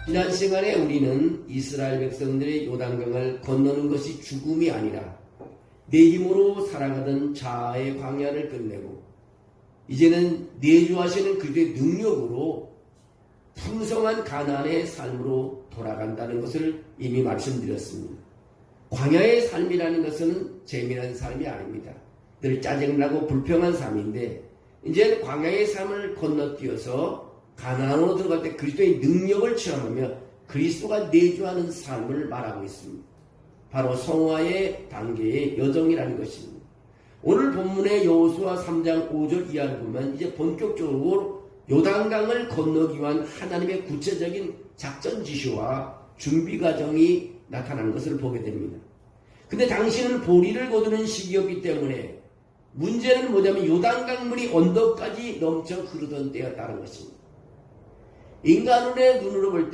지난 시간에 우리는 이스라엘 백성들의 요단강을 건너는 것이 죽음이 아니라 내 힘으로 살아가던 자아의 광야를 끝내고 이제는 내주하시는 그들의 능력으로 풍성한 가나안의 삶으로 돌아간다는 것을 이미 말씀드렸습니다. 광야의 삶이라는 것은 재미난 삶이 아닙니다. 늘 짜증나고 불평한 삶인데 이제 광야의 삶을 건너뛰어서 가나안으로 들어갈 때 그리스도의 능력을 체험하며 그리스도가 내주하는 삶을 말하고 있습니다. 바로 성화의 단계의 여정이라는 것입니다. 오늘 본문의 여호수아 3장 5절 이하를 보면 이제 본격적으로 요단강을 건너기 위한 하나님의 구체적인 작전 지시와 준비 과정이 나타나는 것을 보게 됩니다. 근데 당시는 보리를 거두는 시기였기 때문에 문제는 뭐냐면 요단강물이 언덕까지 넘쳐 흐르던 때였다는 것입니다. 인간의 눈으로 볼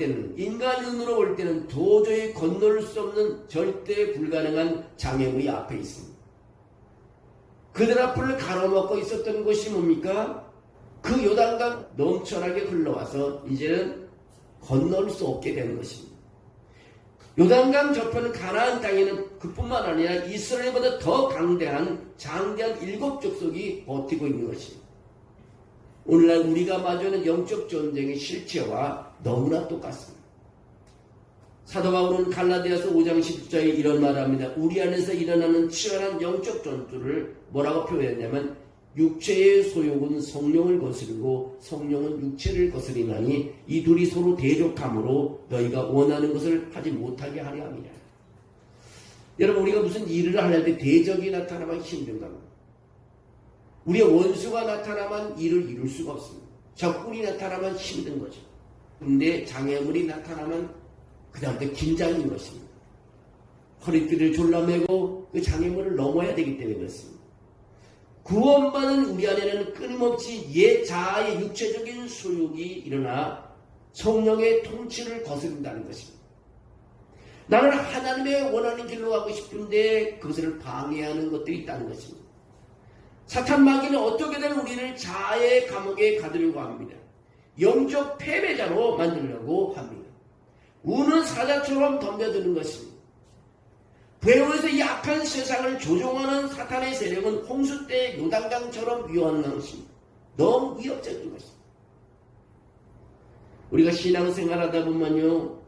때는 도저히 건널 수 없는 절대 불가능한 장애물이 앞에 있습니다. 그들 앞을 가로막고 있었던 것이 뭡니까? 그 요단강 넘쳐나게 흘러와서 이제는 건널 수 없게 되는 것입니다. 요단강 저편 가나안 땅에는 그뿐만 아니라 이스라엘보다 더 강대한 장대한 7족속이 버티고 있는 것입니다. 오늘날 우리가 마주하는 영적 전쟁의 실체와 너무나 똑같습니다. 사도 바울은 갈라디아서 5장 10절에 이런 말을 합니다. 우리 안에서 일어나는 치열한 영적 전투를 뭐라고 표현했냐면 육체의 소욕은 성령을 거스르고 성령은 육체를 거스리나니 이 둘이 서로 대적함으로 너희가 원하는 것을 하지 못하게 하려 함이라. 여러분, 우리가 무슨 일을 할 때 대적이 나타나면 힘든 겁니다. 우리의 원수가 나타나면 일을 이룰 수가 없습니다. 적군이 나타나면 힘든 거죠. 근데 장애물이 나타나면 그다음부터 긴장인 것입니다. 허리띠를 졸라매고 그 장애물을 넘어야 되기 때문에 그렇습니다. 구원받은 우리 안에는 끊임없이 옛 자아의 육체적인 소욕이 일어나 성령의 통치를 거스른다는 것입니다. 나는 하나님의 원하는 길로 가고 싶은데 그것을 방해하는 것들이 있다는 것입니다. 사탄 마귀는 어떻게든 우리를 자아의 감옥에 가두려고 합니다. 영적 패배자로 만들려고 합니다. 우는 사자처럼 덤벼드는 것입니다. 배후에서 이 악한 세상을 조종하는 사탄의 세력은 홍수 때 요단강처럼 위험한 것입니다. 너무 위협적인 것입니다. 우리가 신앙생활하다 보면요,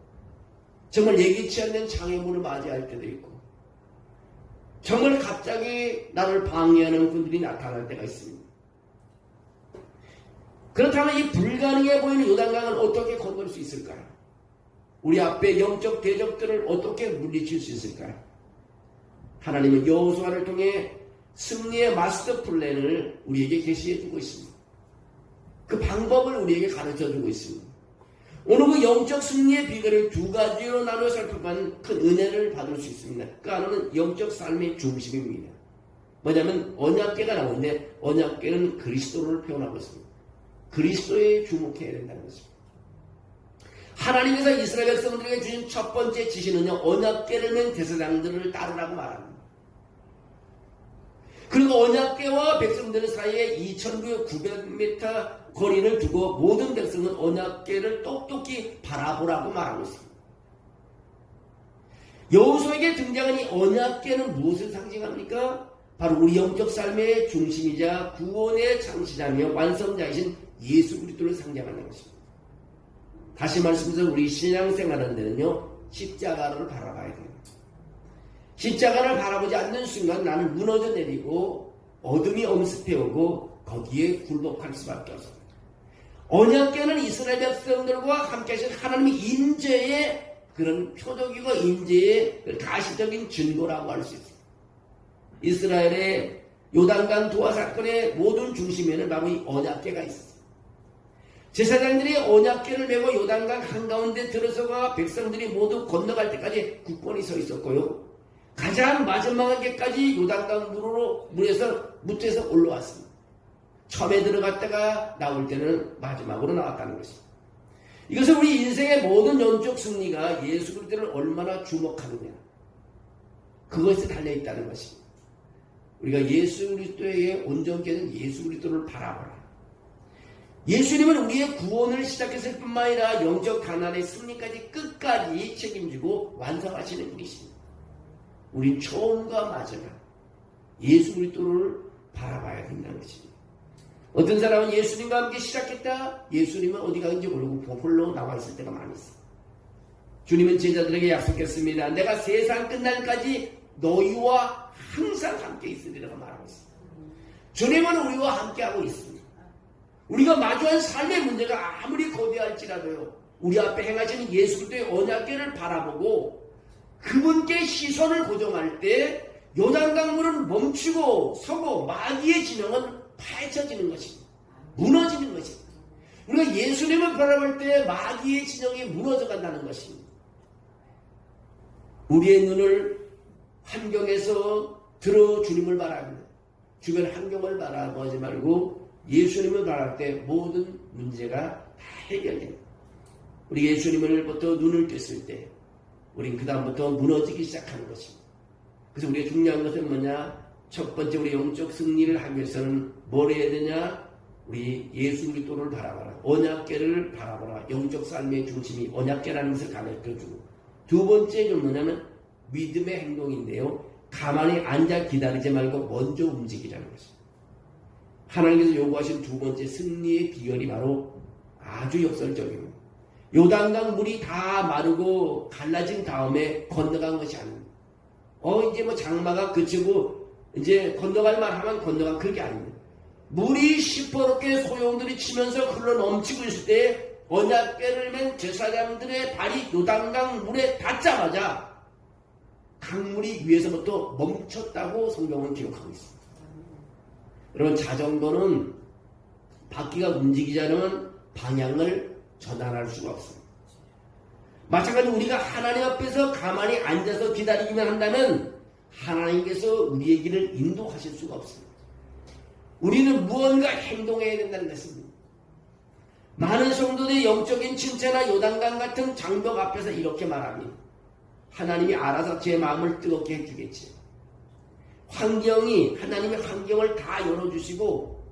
정말 예기치 않는 장애물을 맞이할 때도 있고 정말 갑자기 나를 방해하는 분들이 나타날 때가 있습니다. 그렇다면 이 불가능해 보이는 요단강을 어떻게 건널 수 있을까요? 우리 앞에 영적 대적들을 어떻게 물리칠 수 있을까요? 하나님은 여호수아를 통해 승리의 마스터 플랜을 우리에게 계시해 주고 있습니다. 그 방법을 우리에게 가르쳐 주고 있습니다. 오늘 그 영적 승리의 비결을 두 가지로 나누어 살펴보면 큰 은혜를 받을 수 있습니다. 그 하나는 영적 삶의 중심입니다. 뭐냐면 언약궤가 나오는데 언약궤는 그리스도를 표현하고 있습니다. 그리스도에 주목해야 된다는 것입니다. 하나님께서 이스라엘 백성들에게 주신 첫 번째 지시는요, 언약궤를 맨 제사장들을 따르라고 말합니다. 그리고 언약궤와 백성들 사이에 2,900m 거리를 두고 모든 백성은 언약궤를 똑똑히 바라보라고 말하고 있습니다. 여호수아에게 등장한 이 언약궤는 무엇을 상징합니까? 바로 우리 영적 삶의 중심이자 구원의 창시자며 완성자이신 예수 그리스도를 상징하는 것입니다. 다시 말씀드려서 우리 신앙생활하는 데는요, 십자가를 바라봐야 돼요. 십자가를 바라보지 않는 순간 나는 무너져 내리고 어둠이 엄습해오고 거기에 굴복할 수밖에 없습니다. 언약궤는 이스라엘 백성들과 함께 하신 하나님의 인재의 그런 표적이고 인재의 가시적인 증거라고 할 수 있습니다. 이스라엘의 요단강 도하 사건의 모든 중심에는 바로 이 언약궤가 있었습니다. 제사장들이 언약궤를 메고 요단강 한가운데 들어서가 백성들이 모두 건너갈 때까지 굳건히 서 있었고요. 가장 마지막 개까지 요단강 물에서 올라왔습니다. 처음에 들어갔다가 나올 때는 마지막으로 나왔다는 것입니다. 이것은 우리 인생의 모든 영적 승리가 예수 그리스도를 얼마나 주목하느냐, 그것에 달려있다는 것입니다. 우리가 예수 그리스도의 온전케는 예수 그리스도를 바라보라. 예수님은 우리의 구원을 시작했을 뿐만 아니라 영적 가난의 승리까지 끝까지 책임지고 완성하시는 분이십니다. 우린 처음과 마지막 예수 그리스도를 바라봐야 된다는 것입니다. 어떤 사람은 예수님과 함께 시작했다. 예수님은 어디 가는지 모르고 홀로 나와 있을 때가 많이 있어요. 주님은 제자들에게 약속했습니다. 내가 세상 끝날까지 너희와 항상 함께 있으리라고 말하고 있습니다. 주님은 우리와 함께하고 있습니다. 우리가 마주한 삶의 문제가 아무리 거대할지라도요, 우리 앞에 행하시는 예수 그리스도의 언약궤를 바라보고 그분께 시선을 고정할 때 요단강물은 멈추고 서고 마귀의 진영은 파헤쳐지는 것입니다. 무너지는 것입니다. 우리가 예수님을 바라볼 때 마귀의 진영이 무너져 간다는 것입니다. 우리의 눈을 환경에서 들어 주님을 바라봅니다. 주변 환경을 바라보지 말고 예수님을 바라볼 때 모든 문제가 다 해결됩니다. 우리 예수님을부터 눈을 떴을 때 우린 그 다음부터 무너지기 시작하는 것입니다. 그래서 우리가 중요한 것은 뭐냐? 첫 번째 우리 영적 승리를 하기 위해서는 뭘 해야 되냐? 우리 예수 그리스도를 바라봐라. 언약궤를 바라봐라. 영적 삶의 중심이 언약궤라는 것을 가르쳐주고, 두 번째는 뭐냐면 믿음의 행동인데요. 가만히 앉아 기다리지 말고 먼저 움직이라는 것입니다. 하나님께서 요구하신 두 번째 승리의 비결이 바로 아주 역설적입니다. 요단강 물이 다 마르고 갈라진 다음에 건너간 것이 아닙니다. 이제 뭐 장마가 그치고 이제 건너갈 만하면 건너간 그게 아닙니다. 물이 시퍼렇게 소용돌이 치면서 흘러 넘치고 있을 때 언약궤를 맨 제사장들의 발이 요단강 물에 닿자마자 강물이 위에서부터 멈췄다고 성경은 기록하고 있습니다. 여러분, 자전거는 바퀴가 움직이지 않으면 방향을 전환할 수가 없습니다. 마찬가지로 우리가 하나님 앞에서 가만히 앉아서 기다리기만 한다면 하나님께서 우리의 길을 인도하실 수가 없습니다. 우리는 무언가 행동해야 된다는 것입니다. 많은 성도들의 영적인 침체나 요단강 같은 장벽 앞에서 이렇게 말합니다. 하나님이 알아서 제 마음을 뜨겁게 해주겠지. 하나님의 환경을 다 열어주시고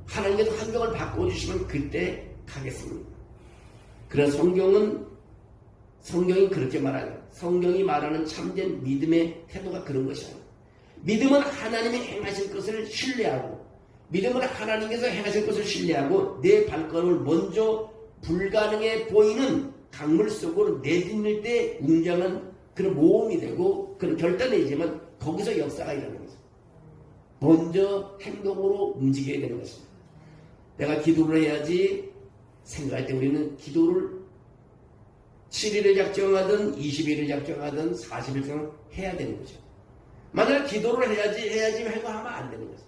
하나님께서 환경을 바꿔주시면 그때 가겠습니다. 그래서 성경이 그렇게 말하죠. 성경이 말하는 참된 믿음의 태도가 그런 것이에요. 믿음은 하나님이 행하실 것을 신뢰하고, 믿음은 하나님께서 행하실 것을 신뢰하고 내 발걸음을 먼저 불가능해 보이는 강물 속으로 내딛는 때 웅장한 그런 모험이 되고 그런 결단이지만 거기서 역사가 일어나는 거죠. 먼저 행동으로 움직여야 되는 것입니다. 내가 기도를 해야지 생각할 때 우리는 기도를 7일을 작정하든 20일을 작정하든 40일 정도 해야 되는 거죠. 만약 기도를 해야지 하면 안 되는 거죠.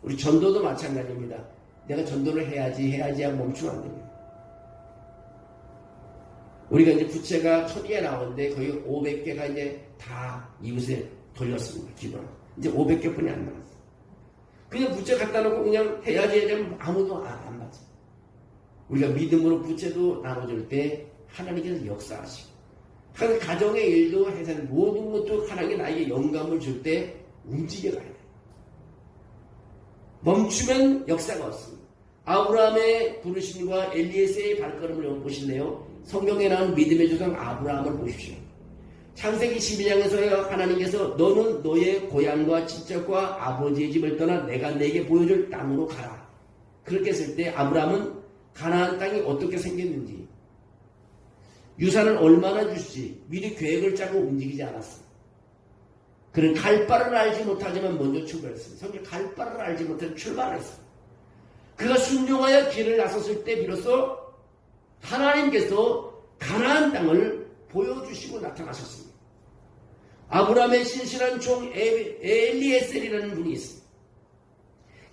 우리 전도도 마찬가지입니다. 내가 전도를 해야지 하고 멈추면 안 됩니다. 우리가 이제 부채가 1000개가 나오는데 거의 500개가 이제 다 이웃에 돌렸습니다. 기도를. 이제 500개 뿐이 안 남았어요. 그냥 부채 갖다 놓고 그냥 해야지 하면 아무도 안 맞아요. 우리가 믿음으로 부채도 나눠줄 때 하나님께서 역사하시고, 한 가정의 일도 해서 모든 것도 하나님이 나에게 영감을 줄 때 움직여가야 돼요. 멈추면 역사가 없습니다. 아브라함의 부르심과 엘리에세의 발걸음을 보실래요? 성경에 나온 믿음의 조상 아브라함을 보십시오. 창세기 12장에서 하나님께서 너는 너의 고향과 친척과 아버지의 집을 떠나 내가 내게 보여줄 땅으로 가라. 그렇게 했을 때 아브라함은 가나안 땅이 어떻게 생겼는지, 유산을 얼마나 줄지 미리 계획을 짜고 움직이지 않았습니다. 그는 갈 바를 알지 못하지만 먼저 출발했습니다. 성경 갈 바를 알지 못해서 출발했습니다. 그가 순종하여 길을 나섰을 때 비로소 하나님께서 가나안 땅을 보여주시고 나타나셨습니다. 아브라함의 신실한 종 엘리에셀이라는 분이 있습니다.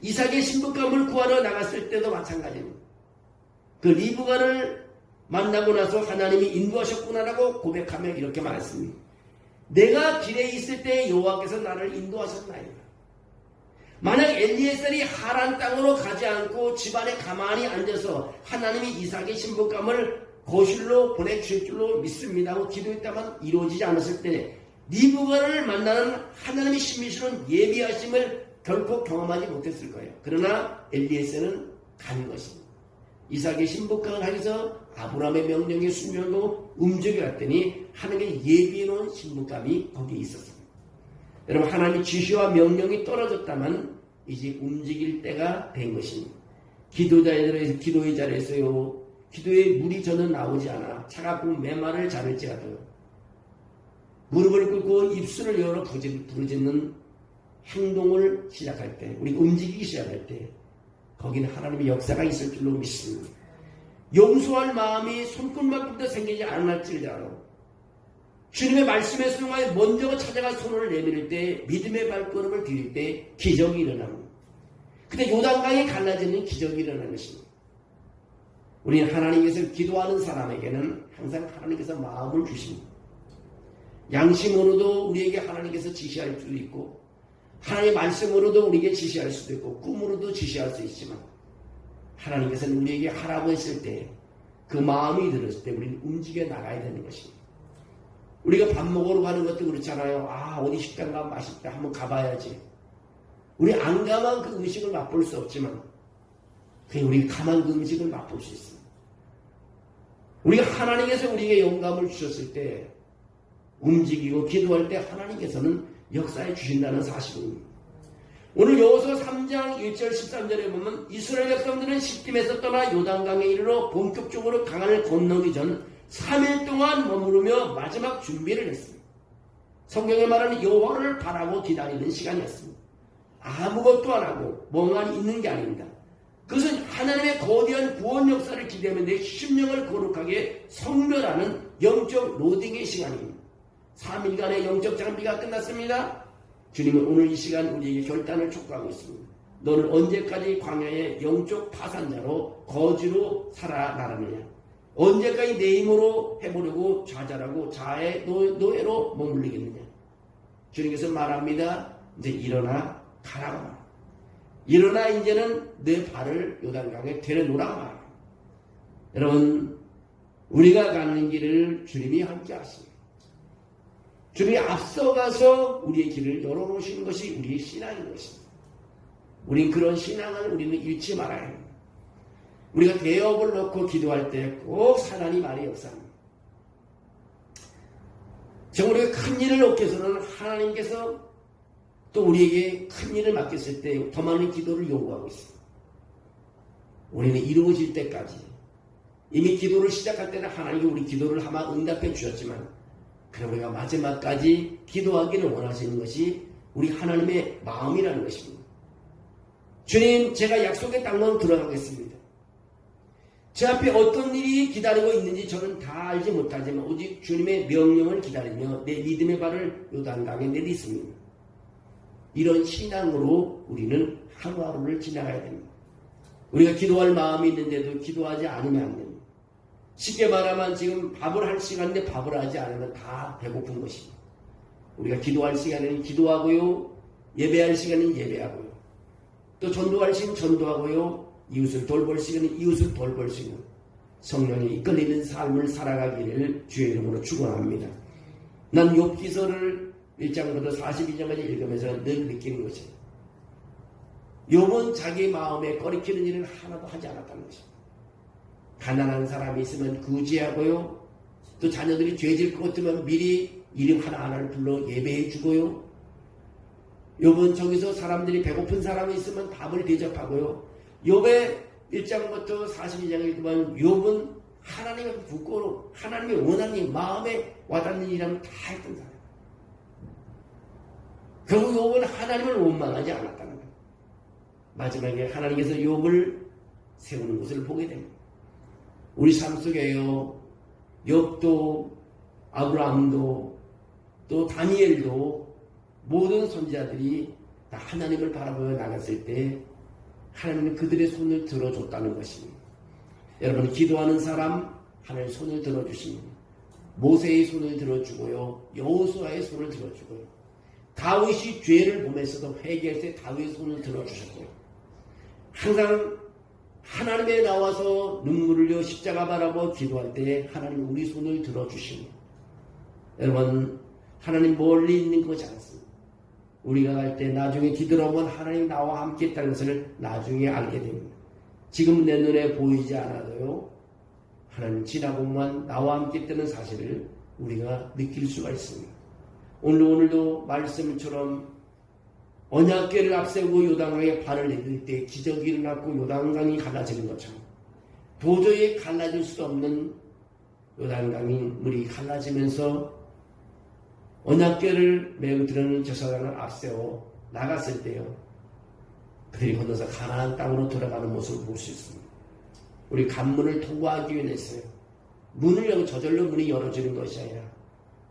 이삭의 신부감을 구하러 나갔을 때도 마찬가지입니다. 그 리브가를 만나고 나서 하나님이 인도하셨구나라고 고백하며 이렇게 말했습니다. 내가 길에 있을 때 여호와께서 나를 인도하셨나이다. 만약 엘리에셀이 하란 땅으로 가지 않고 집안에 가만히 앉아서 하나님이 이삭의 신부감을 거실로 보내주실 줄로 믿습니다 하고 기도했다만 이루어지지 않았을 때 리브가를 만나는 하나님의 신비스러운 예비하심을 결코 경험하지 못했을 거예요. 그러나 엘리에셀은 간 것입니다. 이삭의 신복강을 하면서 아브라함의 명령에 순종하고 움직여갔더니 하나님의 예비해 놓은 신복감이 거기에 있었습니다. 여러분, 하나님의 지시와 명령이 떨어졌다면 이제 움직일 때가 된 것입니다. 기도의 자리에서요, 기도에 물이 저는 나오지 않아 차갑고 메마를 자를지라도 무릎을 꿇고 입술을 열어 부르짖는 행동을 시작할 때, 우리 움직이기 시작할 때 거기는 하나님의 역사가 있을 줄로 믿습니다. 용서할 마음이 손끝만큼도 생기지 않았을지라도 주님의 말씀에 순종하여 먼저 찾아가 손을 내밀 때, 믿음의 발걸음을 디딜 때 기적이 일어납니다. 근데 요단강이 갈라지는 기적이 일어나는 것입니다. 우리는 하나님께서 기도하는 사람에게는 항상 하나님께서 마음을 주십니다. 양심으로도 우리에게 하나님께서 지시할 수도 있고, 하나님의 말씀으로도 우리에게 지시할 수도 있고, 꿈으로도 지시할 수 있지만, 하나님께서는 우리에게 하라고 했을 때, 그 마음이 들었을 때 우리는 움직여 나가야 되는 것입니다. 우리가 밥 먹으러 가는 것도 그렇잖아요. 어디 식당 가면 맛있다, 한번 가봐야지. 우리 안 가면 그 음식을 맛볼 수 없지만, 그냥 우리가 가만 그 음식을 맛볼 수 있습니다. 우리가 하나님께서 우리에게 영감을 주셨을 때, 움직이고 기도할 때 하나님께서는 역사해 주신다는 사실입니다. 오늘 여호수아 3장 1절 13절에 보면 이스라엘 백성들은 시팀에서 떠나 요단강에 이르러 본격적으로 강을 건너기 전 3일 동안 머무르며 마지막 준비를 했습니다. 성경에 말하는 여호와를 바라고 기다리는 시간이었습니다. 아무것도 안 하고 멍하니 있는 게 아닙니다. 그것은 하나님의 거대한 구원 역사를 기대하며 내 심령을 거룩하게 성별하는 영적 로딩의 시간입니다. 3일간의 영적 장비가 끝났습니다. 주님은 오늘 이 시간 우리에게 결단을 촉구하고 있습니다. 너는 언제까지 광야의 영적 파산자로 거지로 살아나느냐? 언제까지 내 힘으로 해보려고 좌절하고 자아의 노예로 머물리겠느냐? 주님께서 말합니다. 이제 일어나 가라고 말합니다. 일어나 이제는 내 발을 요단강에 데려놓으라고 말합니다. 여러분, 우리가 가는 길을 주님이 함께 하십니다. 주님이 앞서가서 우리의 길을 열어놓으시는 것이 우리의 신앙인 것입니다. 우린 그런 신앙을 우리는 잃지 말아야 합니다. 우리가 대업을 넣고 기도할 때 꼭 하나님 안의 역사입니다. 정말 우리가 큰 일을 얻기 위해서는 하나님께서 또 우리에게 큰 일을 맡겼을 때 더 많은 기도를 요구하고 있습니다. 우리는 이루어질 때까지, 이미 기도를 시작할 때는 하나님이 우리 기도를 아마 응답해 주셨지만, 그럼 우리가 마지막까지 기도하기를 원하시는 것이 우리 하나님의 마음이라는 것입니다. 주님, 제가 약속의 땅으로 들어가겠습니다. 제 앞에 어떤 일이 기다리고 있는지 저는 다 알지 못하지만 오직 주님의 명령을 기다리며 내 믿음의 발을 요단강에 내딛습니다. 이런 신앙으로 우리는 하루하루를 지나가야 됩니다. 우리가 기도할 마음이 있는데도 기도하지 않으면 안 됩니다. 쉽게 말하면 지금 밥을 할 시간인데 밥을 하지 않으면 다 배고픈 것입니다. 우리가 기도할 시간에는 기도하고요, 예배할 시간에는 예배하고요, 또 전도할 시간은 전도하고요, 이웃을 돌볼 시간은 이웃을 돌볼 시간, 성령이 이끌리는 삶을 살아가기를 주의 이름으로 축원합니다. 난 욥기서를 1장부터 42장까지 읽으면서 늘 느끼는 것입니다. 욥은 자기 마음에 꺼리키는 일을 하나도 하지 않았다는 것입니다. 가난한 사람이 있으면 구제하고요, 또 자녀들이 죄질 것 같으면 미리 이름 하나하나를 불러 예배해 주고요, 욥은 저기서 사람들이 배고픈 사람이 있으면 밥을 대접하고요, 욥의 1장부터 42장을 읽으면 욥은 하나님의 부끄러움, 하나님의 원하는 마음에 와닿는 일이라면 다 했던 사람. 결국 욥은 하나님을 원망하지 않았다는 거예요. 마지막에 하나님께서 욥을 세우는 것을 보게 됩니다. 우리 삶 속에요, 욥도 아브라함도 또 다니엘도 모든 선지자들이 다 하나님을 바라보며 나갔을 때 하나님은 그들의 손을 들어줬다는 것입니다. 여러분, 기도하는 사람 하나님 손을 들어주십니다. 모세의 손을 들어주고요, 여호수아의 손을 들어주고요, 다윗이 죄를 보면서도 회개할 때 다윗의 손을 들어주셨고요, 항상 하나님에 나와서 눈물을 흘려 십자가 바라보 기도할 때 하나님 우리 손을 들어주십니다. 여러분, 하나님 멀리 있는 것이 않습니다. 우리가 갈 때 나중에 기도하면 하나님 나와 함께 있다는 것을 나중에 알게 됩니다. 지금 내 눈에 보이지 않아도요, 하나님 지나고만 나와 함께 있다는 사실을 우리가 느낄 수가 있습니다. 오늘도 말씀처럼 언약궤를 앞세우고 요단강에 발을 내딜 때 기적이 일어났고 요단강이 갈라지는 것처럼 도저히 갈라질 수 없는 요단강이 물이 갈라지면서 언약궤를 메고 들어오는 제사장을 앞세워 나갔을 때요, 그들이 건너서 가나안 땅으로 돌아가는 모습을 볼 수 있습니다. 우리 관문을 통과하기 위해서요, 문을 열고 저절로 문이 열어지는 것이 아니라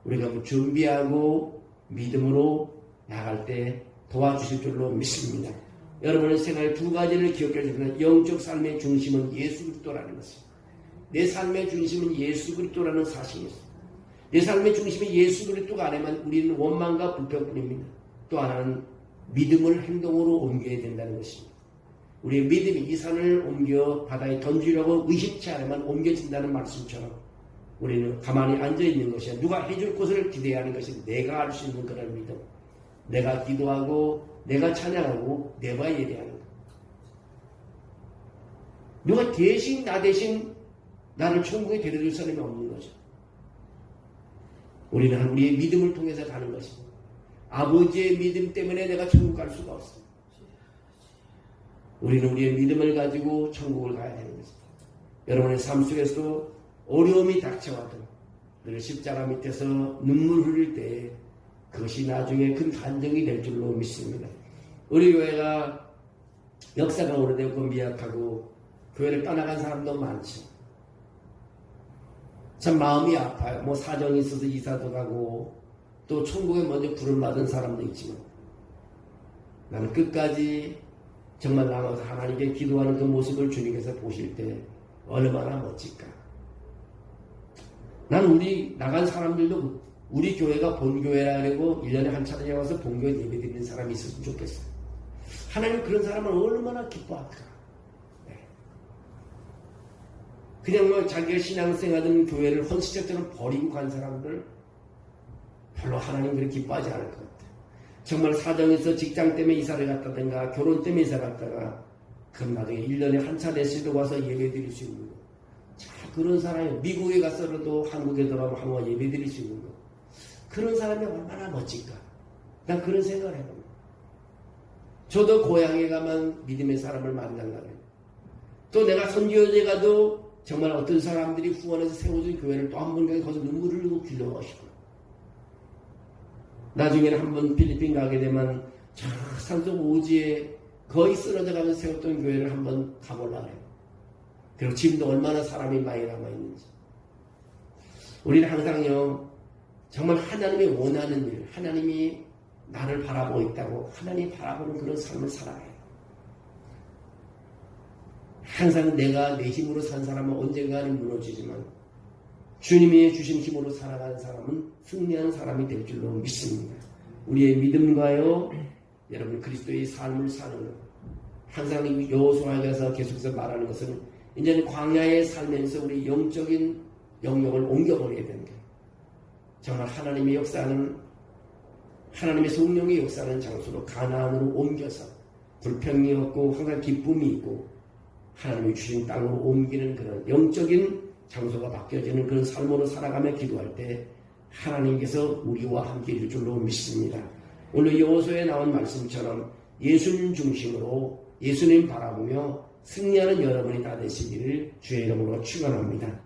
우리가 준비하고 믿음으로 나갈 때 도와주실 줄로 믿습니다. 여러분의 생활 두 가지를 기억해 주시면, 영적 삶의 중심은 예수 그리스도라는 것입니다. 내 삶의 중심은 예수 그리스도라는 사실이 있습니다. 내 삶의 중심이 예수 그리스도가 아니면 우리는 원망과 불평뿐입니다. 또 하나는 믿음을 행동으로 옮겨야 된다는 것입니다. 우리의 믿음이 이 산을 옮겨 바다에 던지려고 의심치 않으면 옮겨진다는 말씀처럼 우리는 가만히 앉아있는 것이 아니라 누가 해줄 것을 기대하는 것이 내가 할 수 있는 그런 믿음. 내가 기도하고 내가 찬양하고 내가 예배하는 것. 누가 대신 나 대신 나를 천국에 데려줄 사람이 없는 거죠. 우리는 우리의 믿음을 통해서 가는 것입니다. 아버지의 믿음 때문에 내가 천국 갈 수가 없습니다. 우리는 우리의 믿음을 가지고 천국을 가야 되는 것입니다. 여러분의 삶 속에서도 어려움이 닥쳐와도 늘 십자가 밑에서 눈물 흘릴 때 그것이 나중에 큰 간증이 될 줄로 믿습니다. 우리 교회가 역사가 오래되고 미약하고 교회를 떠나간 사람도 많죠. 참 마음이 아파요. 뭐 사정이 있어서 이사도 가고 또 천국에 먼저 부름 받은 사람도 있지만 나는 끝까지 정말 나가서 하나님께 기도하는 그 모습을 주님께서 보실 때 얼마나 멋질까. 난 우리 나간 사람들도 우리 교회가 본교회라 그러고 1년에 한 차례 와서 본교회 예배 드리는 사람이 있었으면 좋겠어요. 하나님 그런 사람을 얼마나 기뻐할까. 네. 그냥 뭐 자기가 신앙생활하던 교회를 헌시적처럼 버리고 간 사람들 별로 하나님 그렇게 기뻐하지 않을 것 같아요. 정말 사정에서 직장 때문에 이사를 갔다든가 결혼 때문에 이사 갔다가 그럼 나중에 1년에 한 차례씩 와서 예배 드릴 수 있는 거. 자, 그런 사람이 미국에 가서라도 한국에 돌아오면 한번 예배 드릴 수 있는 거. 그런 사람이 얼마나 멋질까. 난 그런 생각을 해봅니다. 저도 고향에 가면 믿음의 사람을 만나려고 해요. 또 내가 선교제 가도 정말 어떤 사람들이 후원해서 세워준 교회를 또 한 번 가서 눈물을 흘리고 길러오시고, 나중에는 한번 필리핀 가게 되면 저 산속 오지에 거의 쓰러져 가면서 세웠던 교회를 한번 가보려고 해요. 그리고 지금도 얼마나 사람이 많이 남아있는지. 우리는 항상요, 정말 하나님이 원하는 일, 하나님이 나를 바라보고 있다고 하나님이 바라보는 그런 삶을 살아야 해요. 항상 내가 내 힘으로 산 사람은 언젠가는 무너지지만 주님이 주신 힘으로 살아가는 사람은 승리하는 사람이 될 줄로 믿습니다. 우리의 믿음과요, 여러분 그리스도의 삶을 사는 것. 항상 여호수아에서 계속해서 말하는 것은 이제는 광야에 살면서 우리 영적인 영역을 옮겨버려야 되는 거예요. 정말 하나님의 역사는, 하나님의 성령의 역사는 장소로 가나안으로 옮겨서 불평이 없고 항상 기쁨이 있고 하나님이 주신 땅으로 옮기는 그런 영적인 장소가 바뀌어지는 그런 삶으로 살아가며 기도할 때 하나님께서 우리와 함께 일 줄로 믿습니다. 오늘 여호수아에 나온 말씀처럼 예수님 중심으로 예수님 바라보며 승리하는 여러분이 다 되시기를 주의 이름으로 축원합니다.